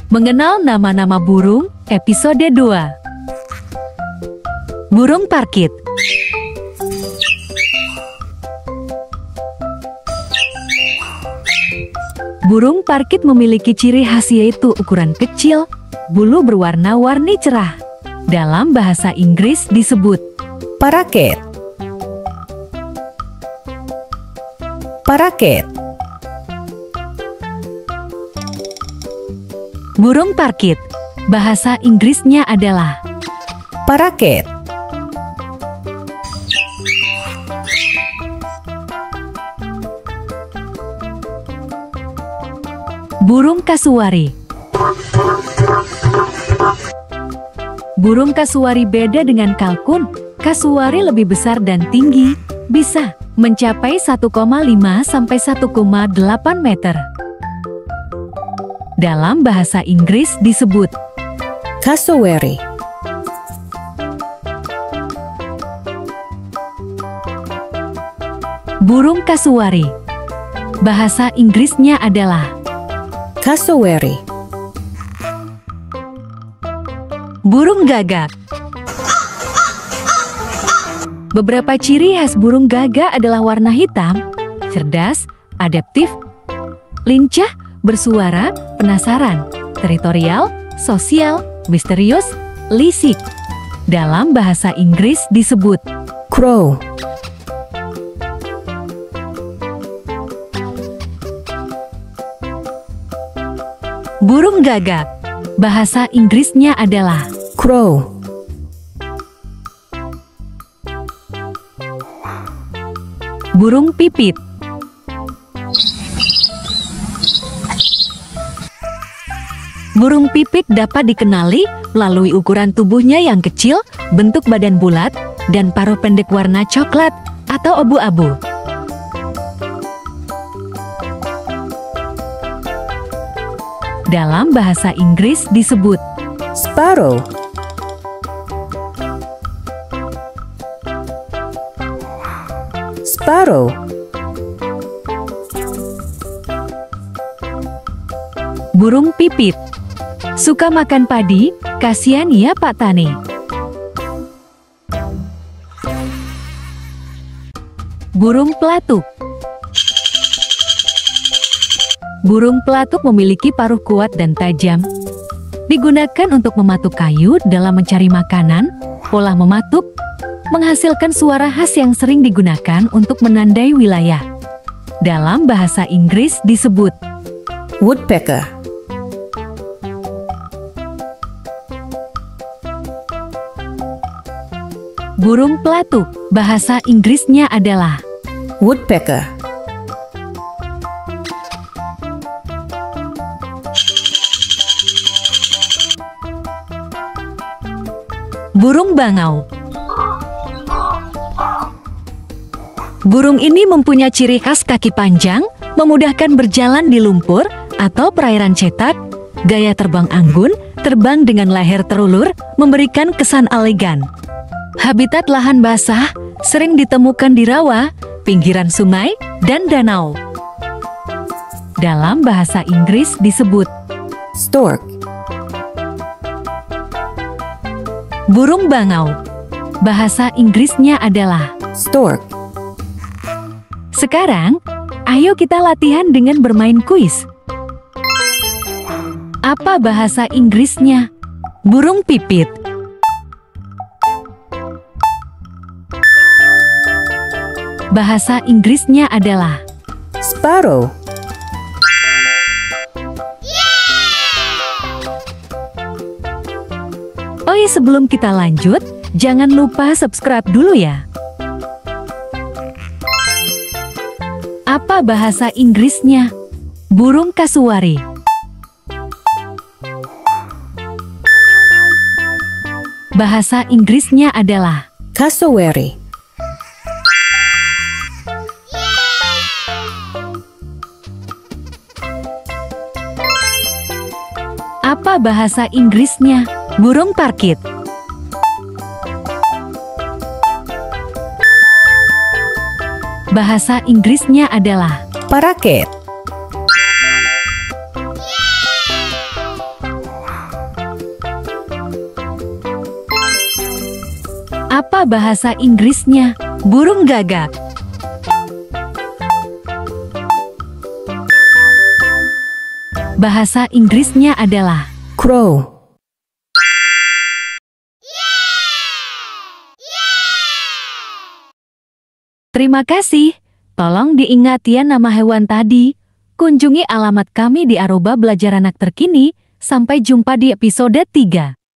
Mengenal nama-nama burung, episode 2. Burung parkit. Burung parkit memiliki ciri khas yaitu ukuran kecil, bulu berwarna-warni cerah. Dalam bahasa Inggris disebut parakeet. Parakeet. Burung parkit. Bahasa Inggrisnya adalah parakeet. Burung kasuari. Burung kasuari beda dengan kalkun. Kasuari lebih besar dan tinggi, bisa mencapai 1,5 sampai 1,8 meter. Dalam bahasa Inggris disebut cassowary. Burung kasuari. Bahasa Inggrisnya adalah cassowary. Burung gagak. Beberapa ciri khas burung gagak adalah warna hitam, cerdas, adaptif, lincah, bersuara, penasaran, teritorial, sosial, misterius, lisik. Dalam bahasa Inggris disebut crow. Burung gagak. Bahasa Inggrisnya adalah crow. Burung pipit. Burung pipit dapat dikenali melalui ukuran tubuhnya yang kecil, bentuk badan bulat, dan paruh pendek warna coklat atau abu-abu. Dalam bahasa Inggris disebut sparrow. Sparrow. Burung pipit. Suka makan padi, kasihan ya Pak Tani. Burung pelatuk. Burung pelatuk memiliki paruh kuat dan tajam. Digunakan untuk mematuk kayu dalam mencari makanan. Pola mematuk menghasilkan suara khas yang sering digunakan untuk menandai wilayah. Dalam bahasa Inggris disebut woodpecker. Burung pelatuk. Bahasa Inggrisnya adalah woodpecker. Burung bangau. Burung ini mempunyai ciri khas kaki panjang, memudahkan berjalan di lumpur atau perairan cetak. Gaya terbang anggun, terbang dengan leher terulur, memberikan kesan elegan. Habitat lahan basah sering ditemukan di rawa, pinggiran sungai, dan danau. Dalam bahasa Inggris disebut stork. Burung bangau. Bahasa Inggrisnya adalah stork. Sekarang, ayo kita latihan dengan bermain kuis. Apa bahasa Inggrisnya? Burung pipit. Bahasa Inggrisnya adalah sparrow. Oh ya, sebelum kita lanjut, jangan lupa subscribe dulu ya. Apa bahasa Inggrisnya? Burung kasuari. Bahasa Inggrisnya adalah cassowary. Apa bahasa Inggrisnya? Burung parkit. Bahasa Inggrisnya adalah parakeet. Apa bahasa Inggrisnya burung gagak? Bahasa Inggrisnya adalah crow. Terima kasih. Tolong diingat ya nama hewan tadi. Kunjungi alamat kami di @belajar anak terkini. Sampai jumpa di episode 3.